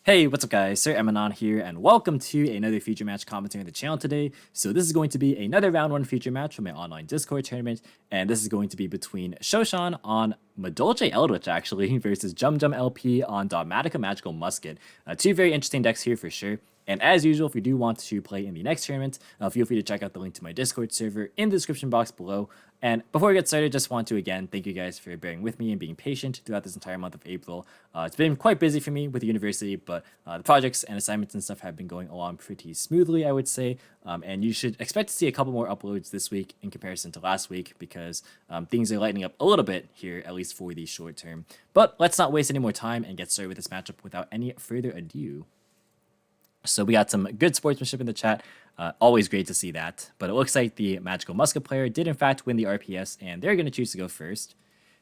Hey, what's up guys, Sir Emanon here, and welcome to another feature match commentary on the channel today. So this is going to be another round 1 feature match from my online Discord tournament, and this is going to be between Shoshan on Madolche Eldlich actually, versus Jum Jum LP on Dogmatika Magical Musket. Two very interesting decks here for sure. And as usual, if you do want to play in the next tournament, feel free to check out the link to my Discord server in the description box below. And before we get started, just want to again thank you guys for bearing with me and being patient throughout this entire month of April. It's been quite busy for me with the university, but the projects and assignments and stuff have been going along pretty smoothly, I would say. And you should expect to see a couple more uploads this week in comparison to last week because things are lightening up a little bit here, at least for the short term. But let's not waste any more time and get started with this matchup without any further ado. So we got some good sportsmanship in the chat. Always great to see that. But it looks like the Magical Musket player did in fact win the RPS, and they're going to choose to go first.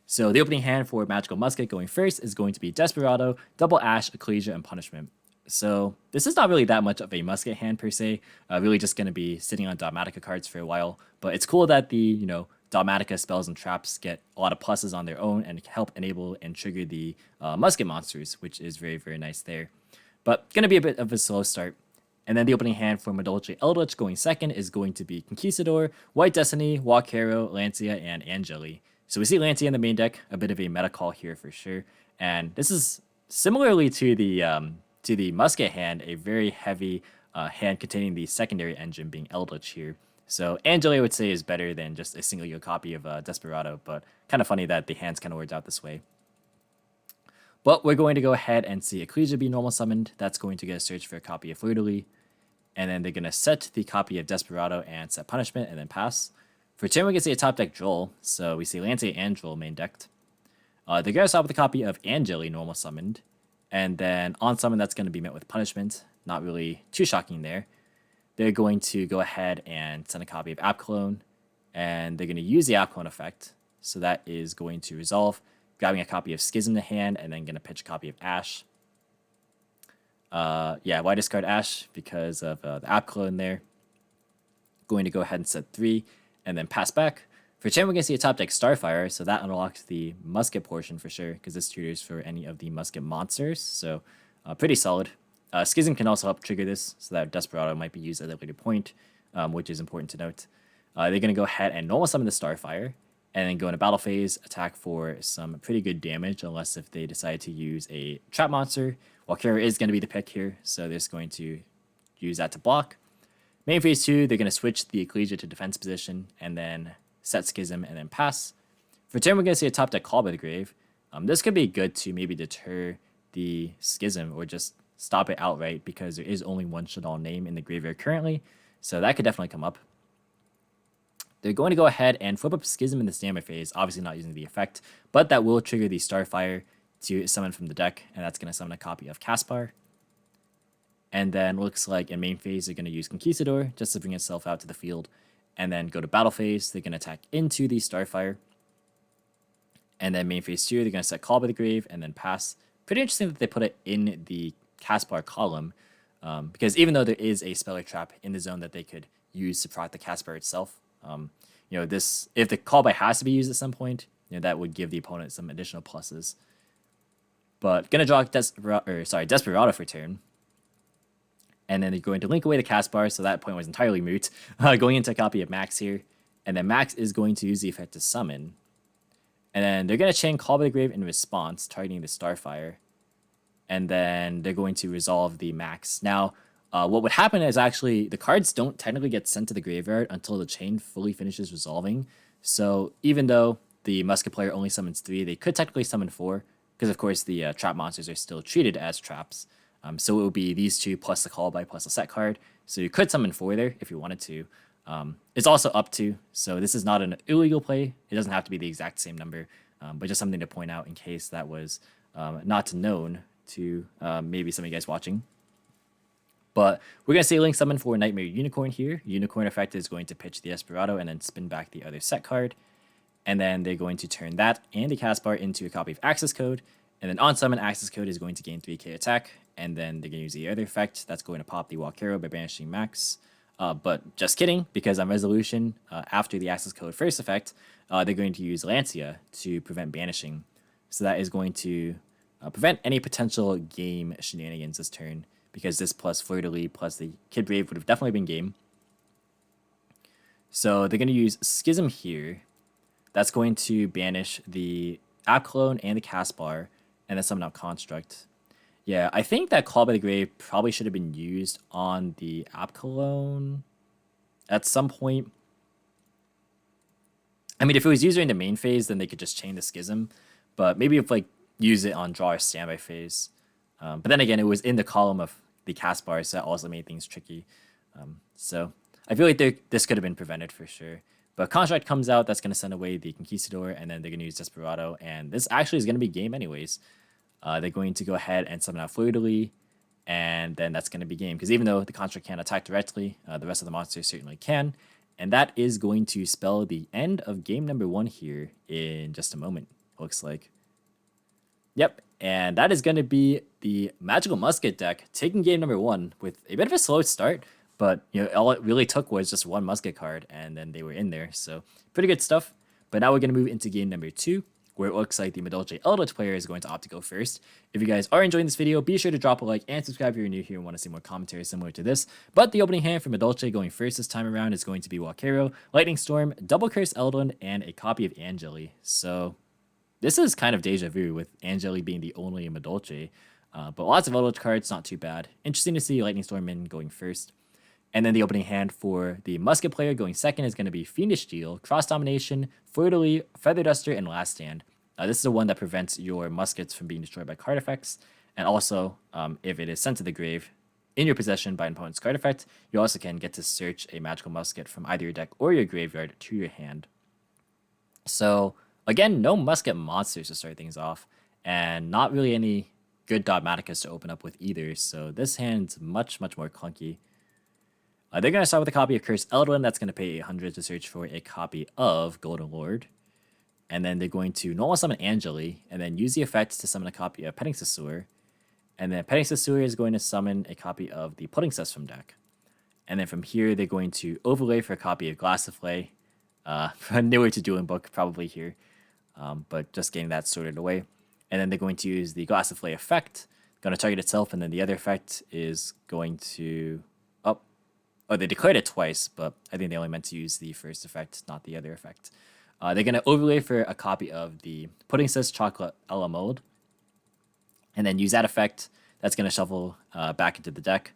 So the opening hand for Magical Musket going first is going to be Desperado, Double Ash, Ecclesia, and Punishment. So this is not really that much of a Musket hand per se. Really just going to be sitting on Dogmatika cards for a while. But it's cool that the, Dogmatika spells and traps get a lot of pluses on their own and help enable and trigger the Musket monsters, which is very, very nice there. But going to be a bit of a slow start. And then the opening hand for Madolche Eldlich going second is going to be Conquistador, White Destiny, Walkero, Lancia, and Angeli. So we see Lancia in the main deck, a bit of a meta call here for sure. And this is similarly to the Musket hand, a very heavy hand containing the secondary engine being Eldlich here. So Angeli I would say is better than just a single copy of Desperado, but kind of funny that the hands kind of worked out this way. But we're going to go ahead and see Ecclesia be normal summoned. That's going to get a search for a copy of Vitullo. And then they're going to set the copy of Desperado and set Punishment and then pass. For turn, we can see a top deck Joel. So we see Lancia and Joel main decked. They're going to start with a copy of Angeli normal summoned. And then on summon, that's going to be met with Punishment. Not really too shocking there. They're going to go ahead and send a copy of App Clone. And they're going to use the App Clone effect. So that is going to resolve, grabbing a copy of Schism to hand, and then going to pitch a copy of Ash. Why discard Ash? Because of the App Clone there. Going to go ahead and set 3, and then pass back. For turn, we're going to see a top deck Starfire, so that unlocks the Musket portion for sure, because this tutors for any of the Musket monsters, so pretty solid. Schism can also help trigger this, so that Desperado might be used at a later point, which is important to note. They're going to go ahead and normal summon the Starfire, and then go into battle phase, attack for some pretty good damage, unless if they decide to use a trap monster. Walkero is going to be the pick here, so they're just going to use that to block. Main phase 2, they're going to switch the Ecclesia to defense position, and then set Schism, and then pass. For turn, we're going to see a top deck Call by the Grave. This could be good to maybe deter the Schism, or just stop it outright, because there is only one Shadal name in the graveyard currently, so that could definitely come up. They're going to go ahead and flip up Schism in the standard phase, obviously not using the effect, but that will trigger the Starfire to summon from the deck, and that's going to summon a copy of Caspar. And then looks like in main phase, they're going to use Conquistador just to bring itself out to the field, and then go to battle phase, they're going to attack into the Starfire. And then main phase 2, they're going to set Call by the Grave, and then pass. Pretty interesting that they put it in the Caspar column, because even though there is a Speller Trap in the zone that they could use to proc the Caspar itself, this, if the call by has to be used at some point, that would give the opponent some additional pluses. But gonna draw Desperado for turn, and then they're going to link away the Caspar, so that point was entirely moot. Going into a copy of Max here, and then Max is going to use the effect to summon, and then they're gonna chain Call by the Grave in response, targeting the Starfire, and then they're going to resolve the Max. Now, what would happen is actually the cards don't technically get sent to the graveyard until the chain fully finishes resolving. So even though the Musket player only summons 3, they could technically summon 4, because of course the trap monsters are still treated as traps. So it would be these 2 plus the call by plus a set card. So you could summon 4 there if you wanted to. It's also up to, so this is not an illegal play. It doesn't have to be the exact same number, but just something to point out in case that was not known to maybe some of you guys watching. But we're going to say Link Summon for Nightmare Unicorn here. Unicorn effect is going to pitch the Desperado and then spin back the other set card. And then they're going to turn that and the Caspar into a copy of Access Code. And then on summon, Access Code is going to gain 3k attack. And then they're going to use the other effect. That's going to pop the Walkero by banishing Max. But just kidding, because on Resolution, after the Access Code first effect, they're going to use Lancia to prevent banishing. So that is going to prevent any potential game shenanigans this turn, because this plus Fleur-de-Lis plus the Kid Brave would have definitely been game. So they're going to use Schism here. That's going to banish the App Clone and the Cast Bar, and then summon out Construct. Yeah, I think that Call by the Grave probably should have been used on the App Clone at some point. I mean, if it was used during the main phase, then they could just chain the Schism. But maybe if like use it on draw or standby phase. But then again, it was in the column of the cast bar, so that also made things tricky. So I feel like this could have been prevented for sure. But Construct comes out, that's going to send away the Conquistador, and then they're going to use Desperado. And this actually is going to be game anyways. They're going to go ahead and summon out Fleur-de-Lis, and then that's going to be game. Because even though the Construct can't attack directly, the rest of the monsters certainly can. And that is going to spell the end of game number 1 here in just a moment, looks like. Yep, and that is going to be the Magical Musket deck taking game number 1 with a bit of a slow start. But all it really took was just 1 Musket card, and then they were in there. So pretty good stuff. But now we're going to move into game number 2, where it looks like the Madolche Eldlich player is going to opt to go first. If you guys are enjoying this video, be sure to drop a like and subscribe if you're new here and want to see more commentary similar to this. But the opening hand for Madolche going first this time around is going to be Walkero, Lightning Storm, Double Curse Eldland, and a copy of Angeli. So this is kind of deja vu with Angeli being the only Madolche. But lots of Eldlich cards, not too bad. Interesting to see Lightning Storm in going first. And then the opening hand for the Musket player going second is going to be Fiendish Steel, Cross Domination, Fleur-de-Lis, Feather Duster, and Last Stand. This is the one that prevents your muskets from being destroyed by card effects. And also, if it is sent to the grave in your possession by an opponent's card effect, you also can get to search a magical musket from either your deck or your graveyard to your hand. So, again, no musket monsters to start things off, and not really any good Dogmatikas to open up with either. So this hand's much, much more clunky. They're going to start with a copy of Cursed Eldland. That's going to pay 800 to search for a copy of Golden Lord. And then they're going to normal summon Angeli, and then use the effect to summon a copy of Petting Sasur. And then Petting Sasur is going to summon a copy of the Pudding Cess from deck. And then from here, they're going to overlay for a copy of Glassiflay. Newer to Dueling Book, probably here. But just getting that sorted away. And then they're going to use the Glassiflay effect. Going to target itself, and then the other effect is going to... Oh, they declared it twice, but I think they only meant to use the first effect, not the other effect. They're going to overlay for a copy of the Pudding Cess Chocolate a la Mode, and then use that effect. That's going to shuffle back into the deck.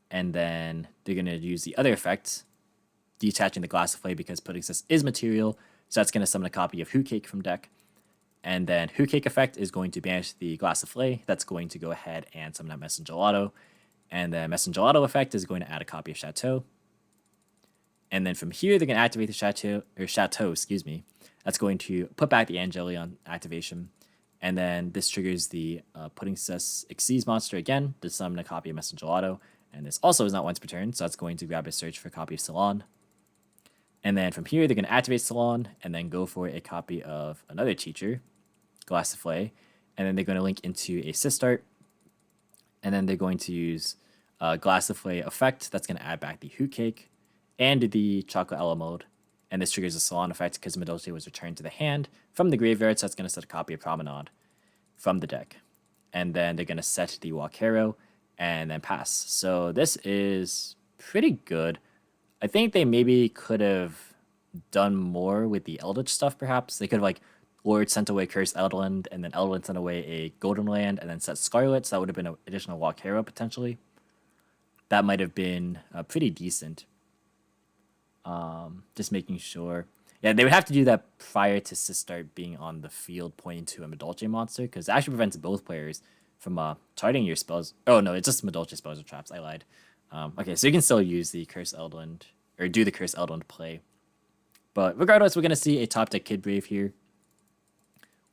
And then they're going to use the other effect, detaching the Glassiflay because Pudding Cess is material. So that's going to summon a copy of Hcabe from deck. And then Hcabe effect is going to banish the Glassiflay. That's going to go ahead and summon that Messengelato. And the Messengelato effect is going to add a copy of Chateau. And then from here, they're going to activate the Chateau, excuse me. That's going to put back the Angeli on activation. And then this triggers the Pudding Cess Xyz monster again to summon a copy of Messengelato. And this also is not once per turn, so that's going to grab a search for a copy of Salon. And then from here, they're going to activate Salon and then go for a copy of another teacher, Glassiflay. And then they're going to link into a Sistart. And then they're going to use Glassiflay effect. That's going to add back the Hoot Cake and the Chocolate Ella mode. And this triggers a Salon effect because Madolche was returned to the hand from the graveyard. So that's going to set a copy of Promenade from the deck. And then they're going to set the Walkero and then pass. So this is pretty good. I think they maybe could have done more with the Eldritch stuff, perhaps. They could have, like, Lord sent away Cursed Eldland, and then Eldland sent away a Golden Land, and then set Scarlet, so that would have been an additional Walkero, potentially. That might have been pretty decent. Just making sure. Yeah, they would have to do that prior to Sistart being on the field pointing to a Madolche monster, because it actually prevents both players from targeting your spells. Oh, no, it's just Madolche spells or traps. I lied. Okay, so you can still use the Cursed Eldland, or do the Cursed Eldland play. But regardless, we're going to see a top deck Kid Brave here,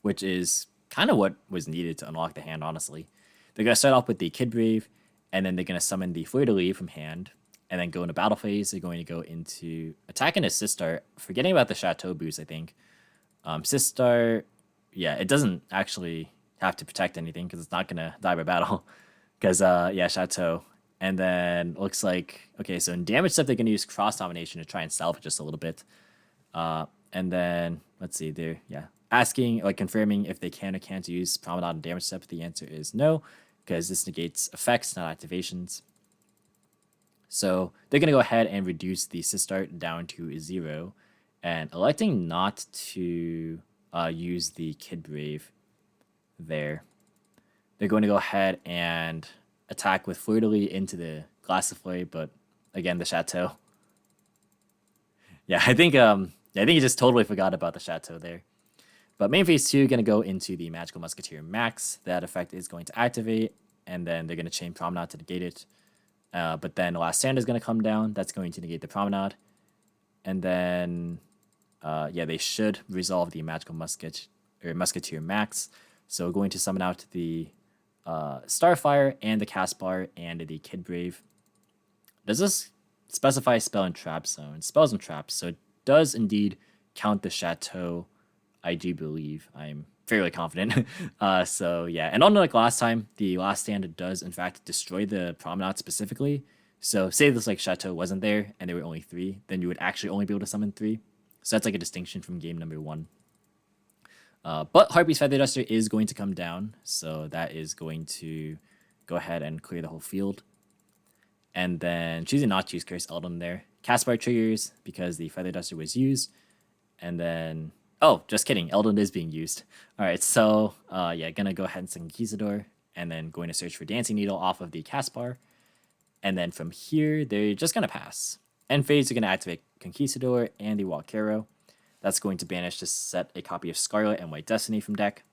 which is kind of what was needed to unlock the hand, honestly. They're going to start off with the Kid Brave, and then they're going to summon the Fleur-de-Lis from hand, and then go into battle phase. They're going to go into attacking a Sistart, forgetting about the Chateau boost, I think. Sistart, yeah, it doesn't actually have to protect anything because it's not going to die by battle. Because, yeah, Chateau. And then looks like, okay, so in damage step, they're going to use Cross Domination to try and salvage just a little bit. And then, let's see, there, yeah. asking, like confirming if they can or can't use Promenade and Damage Step. The answer is no, because this negates effects, not activations. So they're going to go ahead and reduce the Sistart down to 0, and electing not to use the Kid Brave there. They're going to go ahead and attack with Fleur-de-Lis into the Glass Soufflé, but again, the Chateau. Yeah, I think he just totally forgot about the Chateau there. But main phase 2 going to go into the Magical Musketeer Max. That effect is going to activate, and then they're going to chain Promenade to negate it. But then the Last Stand is going to come down. That's going to negate the Promenade. And then, they should resolve the Magical Musketeer Max. So we're going to summon out the Starfire and the Caspar and the Kid Brave. Does this specify spell and trap zone? Spells and traps. So it does indeed count the Chateau, I do believe. I'm fairly confident. So yeah, and unlike last time, the Last Stand does in fact destroy the Promenade specifically. So say this like Chateau wasn't there and there were only 3, then you would actually only be able to summon 3. So that's like a distinction from game number 1. But Heartbeat's Feather Duster is going to come down, so that is going to go ahead and clear the whole field. And then choosing not to use Curse Eldon there. Caspar triggers because the Feather Duster was used. And then, oh, just kidding, Eldon is being used. Alright, so gonna go ahead and send Conquistador, and then going to search for Dancing Needle off of the Caspar. And then from here, they're just gonna pass. End phase, they're gonna activate Conquistador and the Walkero. That's going to banish to set a copy of Scarlet and White Destiny from deck.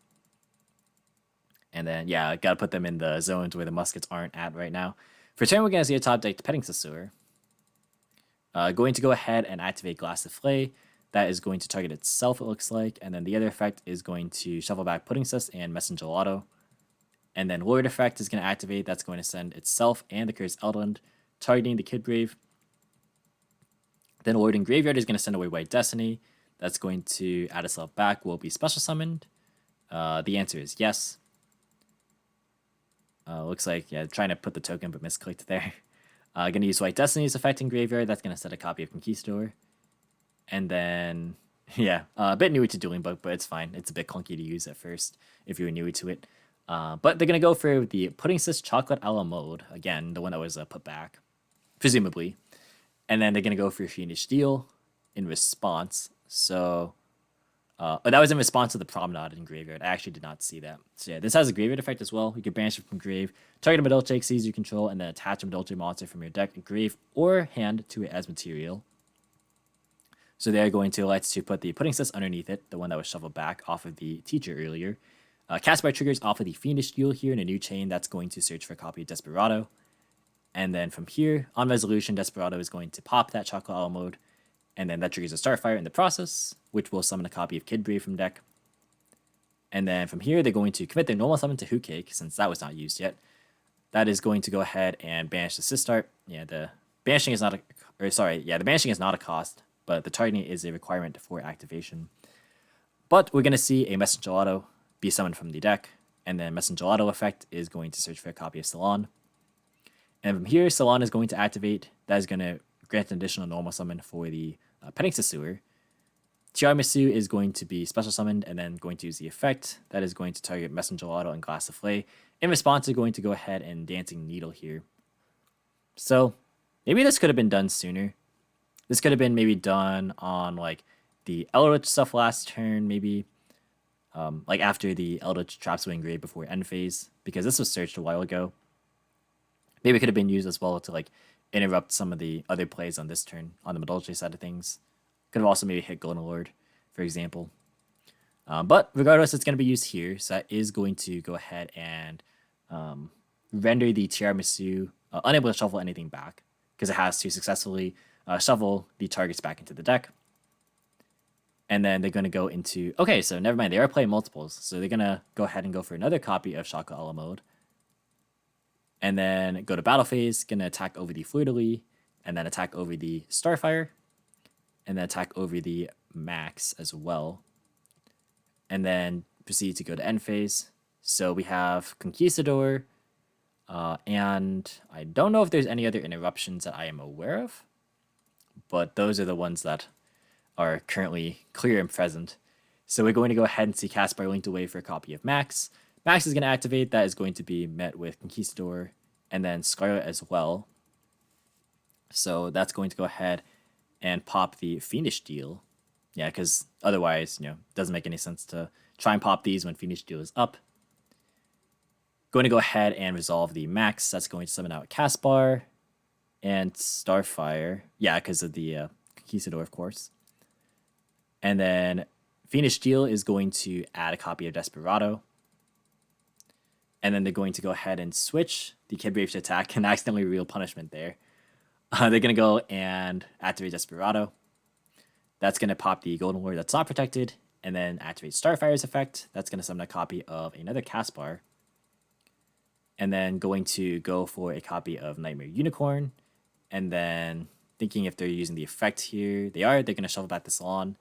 And then, yeah, gotta put them in the zones where the muskets aren't at right now. For turn, we're gonna see a top deck Petting Saussure. Going to go ahead and activate Glass Soufflé. That is going to target itself, it looks like. And then the other effect is going to shuffle back Pudding Sus and Messenger Gelato. And then Lord effect is going to activate. That's going to send itself and the Cursed Eldland, targeting the Kid Brave. Then Lord in Graveyard is going to send away White Destiny. That's going to add itself back. Will it be special summoned? The answer is yes. Looks like, yeah, trying to put the token but misclicked there. Going to use White Destiny's effect in Graveyard. That's going to set a copy of Conquistador. And then, yeah, a bit newer to Dueling Book, but it's fine. It's a bit clunky to use at first if you're newer to it. But they're going to go for the Pudding Sis Chocolate a la Mode. Again, the one that was put back, presumably. And then they're going to go for Fiendish Steel in response. So, that was in response to the Promenade in Graveyard. I actually did not see that. So yeah, this has a Graveyard effect as well. You can banish it from Grave, target a Madolche exceeds you control, and then attach a Madolche monster from your deck, grave, or hand to it as material. So they're going to elect to put the Pudding Sis underneath it, the one that was shuffled back off of the Teacher earlier. Caspar triggers off of the Fiendish Steel here in a new chain. That's going to search for a copy of Desperado. And then from here, on resolution, Desperado is going to pop that Chocolate a la Mode. And then that triggers a Starfire in the process, which will summon a copy of Kid Brave from deck. And then from here, they're going to commit their normal summon to Hcabe, since that was not used yet. That is going to go ahead and banish the Sistart. Yeah, the banishing is not the banishing is not a cost, but the targeting is a requirement for activation. But we're going to see a Messenger Gelato be summoned from the deck, and then Messenger Gelato effect is going to search for a copy of Salon. And from here, Salon is going to activate. That is going to grant an additional normal summon for the Petting Saussure. Tiramisu is going to be special summoned and then going to use the effect. That is going to target Messenger Gelato and Glass Soufflé. In response, they're going to go ahead and Dancing Needle here. So maybe this could have been done sooner. This could have been maybe done on like the Eldritch stuff last turn, maybe like after the Eldritch Trap Swing Grave before end phase, because this was searched a while ago. Maybe it could have been used as well to like interrupt some of the other plays on this turn on the Madolche side of things. Could have also maybe hit Golden Lord, for example. But regardless, it's going to be used here, so that is going to go ahead and render the Tiramisu unable to shuffle anything back, because it has to successfully shuffle the targets back into the deck. And then they're going to go into... Okay, so never mind. They are playing multiples. So they're going to go ahead and go for another copy of Chocolate a la Mode. And then go to battle phase. Going to attack over the Fleur-de-Lis. And then attack over the Starfire. And then attack over the Max as well. And then proceed to go to end phase. So we have Conquistador. And I don't know if there's any other interruptions that I am aware of. But those are the ones that are currently clear and present. So we're going to go ahead and see Caspar linked away for a copy of Max. Max is going to activate. That is going to be met with Conquistador and then Scarlet as well. So that's going to go ahead and pop the Fiendish Deal. Yeah, because otherwise, it doesn't make any sense to try and pop these when Fiendish Deal is up. Going to go ahead and resolve the Max. That's going to summon out Caspar and Starfire. Yeah, because of the Conquistador, of course. And then Fiendish Deal is going to add a copy of Desperado. And then they're going to go ahead and switch the Kid Brave to attack and accidentally reveal punishment there. They're going to go and activate Desperado. That's going to pop the Golden Lord that's not protected. And then activate Starfire's effect. That's going to summon a copy of another Caspar. And then going to go for a copy of Nightmare Unicorn. And then thinking if they're using the effect here. They are. They're going to shuffle back the Salon.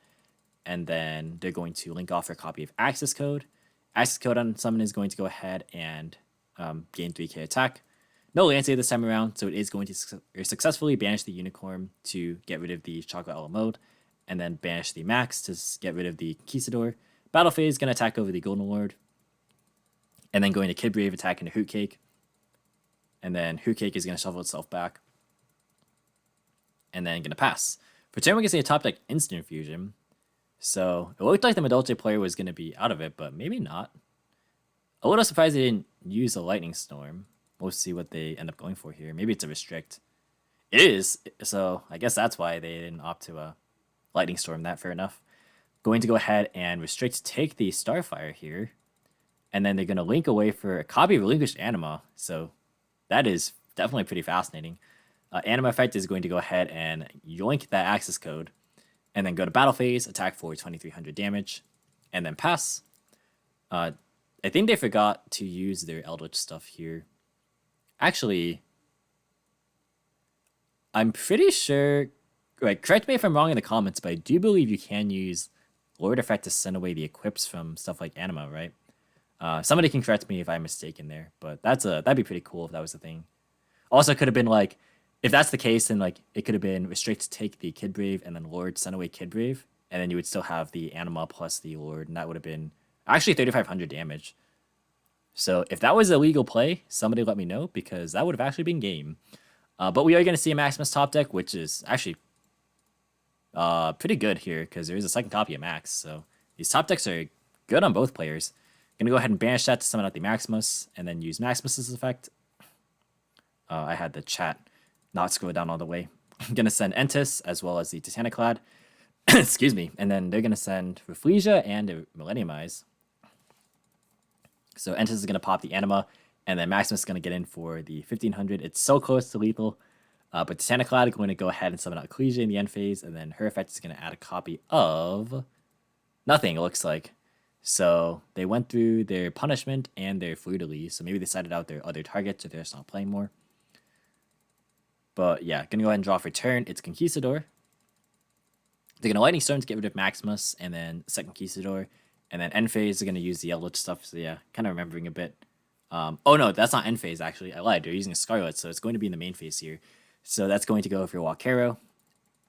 And then they're going to link off for a copy of Access Code. Access Code on summon is going to go ahead and gain 3k attack. No Lancey this time around, so it is going to successfully banish the Unicorn to get rid of the Chocolate Owl mode, and then banish the Max to get rid of the Conquistador. Battle Phase is going to attack over the Golden Lord, and then going to Kid Brave attack into Hoot Cake, and then Hoot Cake is going to shuffle itself back, and then going to pass. For turn, we're going to see a top deck Instant Fusion. So it looked like the Madolche player was going to be out of it, but maybe not. A little surprised they didn't use a Lightning Storm. We'll see what they end up going for here. Maybe it's a Restrict. It is, so I guess that's why they didn't opt to a Lightning Storm. That fair enough. Going to go ahead and Restrict, take the Starfire here, and then they're going to link away for a copy of Relinquished Anima. So that is definitely pretty fascinating. Anima effect is going to go ahead and yoink that Access Code, and then go to Battle Phase, attack for 2300 damage, and then pass. I think they forgot to use their Eldritch stuff here. Actually, I'm pretty sure, right, correct me if I'm wrong in the comments, but I do believe you can use Lord Effect to send away the equips from stuff like Anima, right? Somebody can correct me if I'm mistaken there, but that'd be pretty cool if that was the thing. Also, it could have been like, if that's the case, then like it could have been Restrict to take the Kid Brave and then Lord send away Kid Brave, and then you would still have the Anima plus the Lord, and that would have been actually 3500 damage. So if that was a legal play, somebody let me know, because that would have actually been game. But we are going to see a Maximus top deck, which is actually pretty good here, because there is a second copy of Max. So these top decks are good on both players. Going to go ahead and banish that to summon out the Maximus, and then use Maximus's effect. I had the chat not scroll down all the way. I'm going to send Entis, as well as the Titaniclad. Excuse me. And then they're going to send Rafflesia and Millennium Eyes. So Entis is going to pop the Anima, and then Maximus is going to get in for the 1500. It's so close to lethal. But Titaniclad is going to go ahead and summon out Ecclesia in the end phase, and then her effect is going to add a copy of nothing, it looks like. So they went through their punishment and their Fleur-de-Lis, so maybe they decided out their other targets if they're just not playing more. But yeah, going to go ahead and draw for turn. It's Conquistador. They're going to Lightning Storm to get rid of Maximus, and then second Conquistador. And then end phase, they're going to use the Eldritch stuff. So yeah, kind of remembering a bit. Oh no, that's not end phase actually. I lied. They're using a Scarlet, so it's going to be in the main phase here. So that's going to go for Walkero.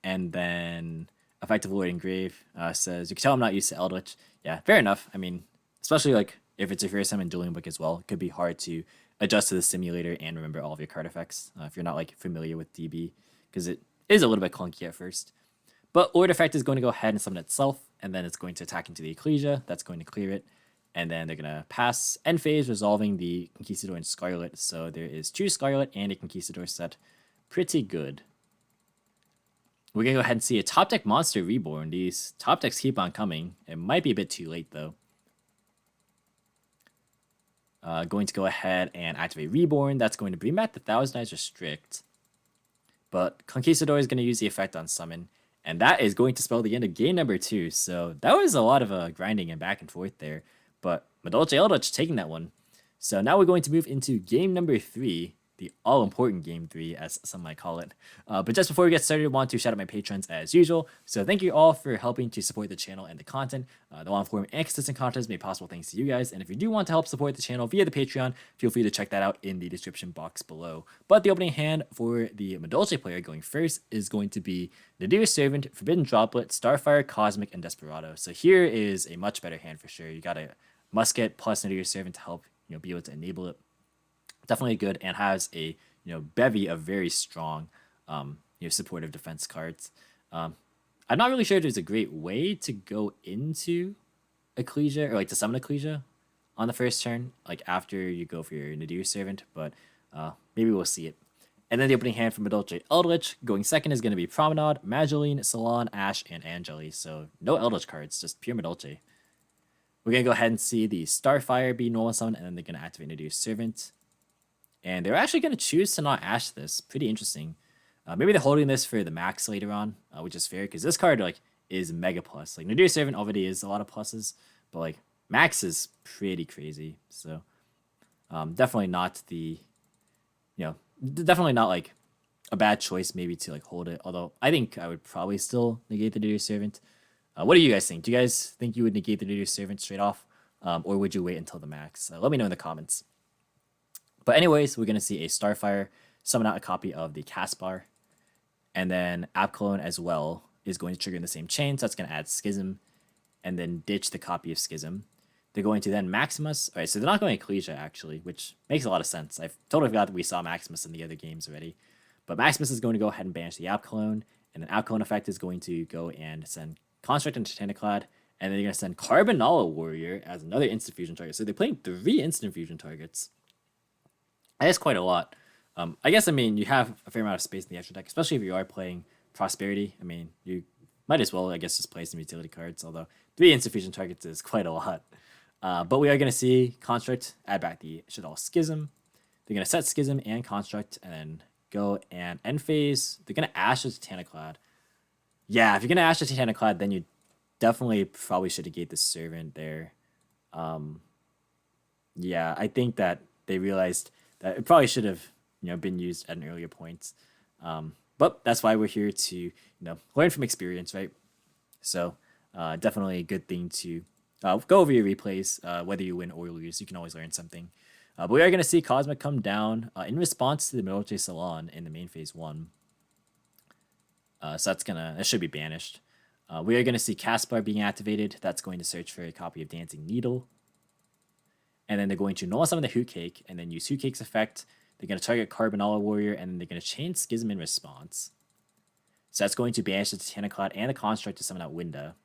And then Effective Lord Engrave says, you can tell I'm not used to Eldritch. Yeah, fair enough. I mean, especially like if it's your first time in Dueling Book as well, it could be hard to adjust to the simulator and remember all of your card effects if you're not like familiar with DB, because it is a little bit clunky at first. But Lord Effect is going to go ahead and summon itself, and then it's going to attack into the Ecclesia. That's going to clear it. And then they're going to pass end phase, resolving the Conquistador and Scarlet. So there is 2 Scarlet and a Conquistador set. Pretty good. We're going to go ahead and see a top deck Monster Reborn. These top decks keep on coming. It might be a bit too late, though. Going to go ahead and activate Reborn. That's going to bring back the Thousand Eyes Restrict. But Conquistador is going to use the effect on Summon. And that is going to spell the end of game number 2. So that was a lot of grinding and back and forth there. But Madolche Eldlich taking that one. So now we're going to move into game number 3. the all-important Game 3, as some might call it. But just before we get started, I want to shout out my patrons as usual. So thank you all for helping to support the channel and the content. The long-form and consistent content is made possible thanks to you guys. And if you do want to help support the channel via the Patreon, feel free to check that out in the description box below. But the opening hand for the Madolche player going first is going to be Nadir Servant, Forbidden Droplet, Starfire, Cosmic, and Desperado. So here is a much better hand for sure. You got a Musket plus Nadir Servant to help be able to enable it. Definitely good, and has a bevy of very strong supportive defense cards. I'm not really sure if there's a great way to go into Ecclesia or like to summon Ecclesia on the first turn, like after you go for your Nadir Servant, but maybe we'll see it. And then the opening hand from Madolche Eldlich going second is going to be Promenade, Mageline, Salon, Ash, and Angeli. So no Eldlich cards, just pure Madolche. We're going to go ahead and see the Starfire be normal summon, and then they're going to activate Nadir Servant. And they're actually going to choose to not Ash this. Pretty interesting. Maybe they're holding this for the max later on, which is fair, because this card is mega plus. Like Nadir Servant already is a lot of pluses, but like max is pretty crazy. So definitely not the, definitely not like a bad choice maybe to like hold it. Although I think I would probably still negate the Nadir Servant. What do you guys think? Do you guys think you would negate the Nadir Servant straight off, or would you wait until the max? Let me know in the comments. But anyways, we're going to see a Starfire summon out a copy of the Caspar. And then Abclone as well is going to trigger in the same chain. So that's going to add Schism and then ditch the copy of Schism. They're going to then Maximus. All right, so they're not going Ecclesia, actually, which makes a lot of sense. I totally forgot that we saw Maximus in the other games already. But Maximus is going to go ahead and banish the Abclone. And then Abclone effect is going to go and send Construct into Titanic-Clad. And then they're going to send Carbonala Warrior as another instant fusion target. So they're playing 3 instant fusion targets. That is quite a lot. I guess, you have a fair amount of space in the extra deck, especially if you are playing Prosperity. You might as well, I guess, just play some utility cards, although 3 instant fusion targets is quite a lot. But we are going to see Construct add back the Shaddoll Schism. They're going to set Schism and Construct, and then go and end phase. They're going to Ash the Titaniclad. Yeah, if you're going to Ash the Titaniclad, then you definitely probably should negate the Servant there. Yeah, I think that they realized that it probably should have been used at an earlier point. But that's why we're here to learn from experience, right? So definitely a good thing to go over your replays. Whether you win or lose, you can always learn something. But we are going to see Cosmic come down in response to the Madolche Salon in the main phase 1. So that should be banished. We are going to see Caspar being activated. That's going to search for a copy of Dancing Needle. And then they're going to normal summon the Hoot Cake and then use Hoot Cake's effect. They're going to target Carbonala Warrior, and then they're going to chain Schism in response. So that's going to banish the Titaniclad and the Construct to summon out Winda.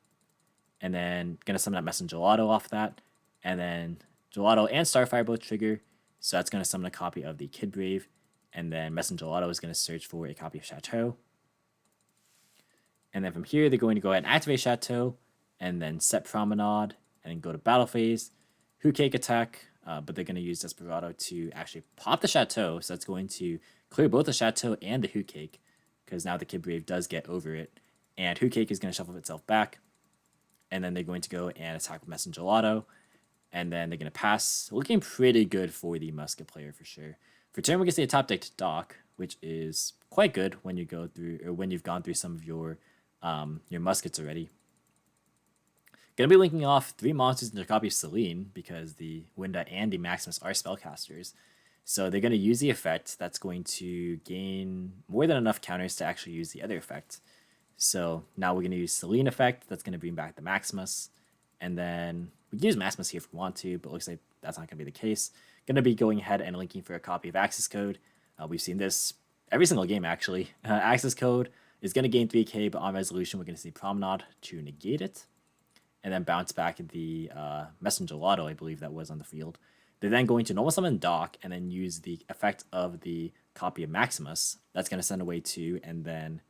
And then going to summon out Messenger Gelato off that. And then Gelato and Starfire both trigger. So that's going to summon a copy of the Kid Brave. And then Messenger Gelato is going to search for a copy of Chateau. And then from here, they're going to go ahead and activate Chateau. And then set Promenade. And then go to Battle Phase. Hoot Cake attack. But they're going to use Desperado to actually pop the Chateau. So that's going to clear both the Chateau and the Hoot Cake, because now the Kid Brave does get over it. And Hoot Cake is going to shuffle itself back. And then they're going to go and attack with Messenger Gelato. And then they're going to pass. Looking pretty good for the Musket player for sure. For turn, we're going to see a top decked Dock, which is quite good when you go through, or when you've gone through some of your Muskets already. Going to be linking off 3 monsters into a copy of Selene, because the Winda and the Maximus are spellcasters. So they're going to use the effect that's going to gain more than enough counters to actually use the other effect. So now we're going to use Selene effect. That's going to bring back the Maximus. And then we can use Maximus here if we want to, but it looks like that's not going to be the case. Going to be going ahead and linking for a copy of Access Code. We've seen this every single game, actually. Access Code is going to gain 3k, but on resolution, we're going to see Promenade to negate it. And then bounce back the Messenger Gelato, I believe that was on the field. They're then going to normal summon Dock and then use the effect of the copy of Maximus. That's going to send away 2 and then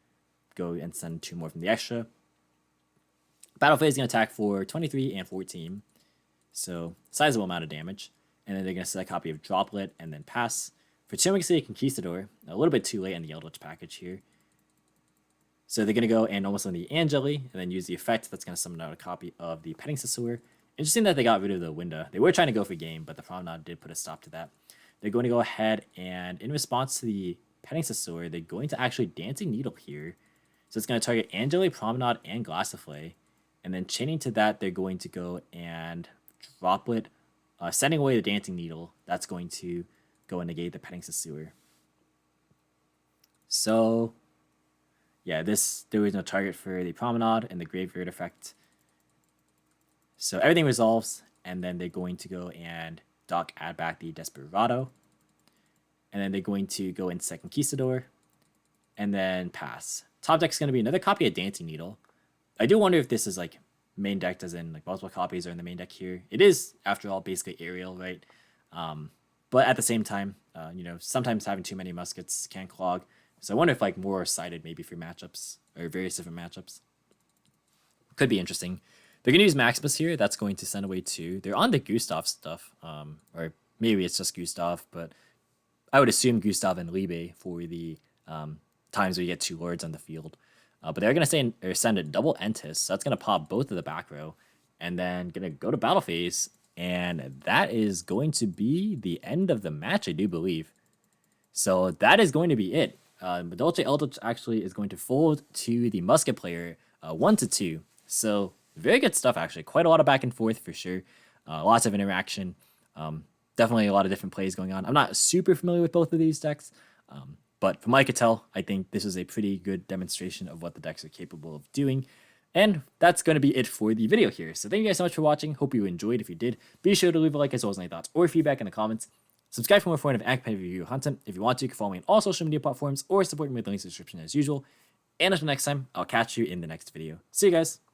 go and send 2 more from the extra. Battle phase is going to attack for 23 and 14. So sizable amount of damage. And then they're going to set a copy of Droplet and then pass. For 2, we can see a Conquistador. A little bit too late in the Eldlich package here. So they're going to go and normal summon the Angeli, and then use the effect that's going to summon out a copy of the Petting Sasur. Interesting that they got rid of the Winda. They were trying to go for game, but the Promenade did put a stop to that. they're going to go ahead and in response to the Petting Sasor, they're going to actually Dancing Needle here. So it's going to target Angele, Promenade, and Glassiflay. And then chaining to that, they're going to go and Droplet, sending away the Dancing Needle. That's going to go and negate the Petting Sasor. So, yeah, there was no target for the Promenade and the Graveyard effect. So everything resolves, and then they're going to go and add back the Desperado. And then they're going to go in second Conquistador, and then pass. Top deck's going to be another copy of Dancing Needle. I do wonder if this is like main deck, as in like multiple copies are in the main deck here. It is, after all, basically aerial, right? But at the same time, sometimes having too many muskets can clog. So I wonder if like more are sided maybe for matchups or various different matchups. Could be interesting. They're going to use Maximus here. That's going to send away 2. They're on the Gustav stuff, or maybe it's just Gustav, but I would assume Gustav and Liebe for the times where you get 2 lords on the field. But they're going to send a double Entis, so that's going to pop both of the back row, and then going to go to battle phase, and that is going to be the end of the match, I do believe. So that is going to be it. Madolche Eldlich actually is going to fold to the Musket player 1-2. So very good stuff, actually. Quite a lot of back and forth for sure. Lots of interaction. Definitely a lot of different plays going on. I'm not super familiar with both of these decks, but from what I could tell, I think this is a pretty good demonstration of what the decks are capable of doing. And that's going to be it for the video here. So thank you guys so much for watching. Hope you enjoyed. If you did, be sure to leave a like as well as any thoughts or feedback in the comments. Subscribe for more informative and competitive review content. If you want to, you can follow me on all social media platforms or support me with the links in the description as usual. And until next time, I'll catch you in the next video. See you guys.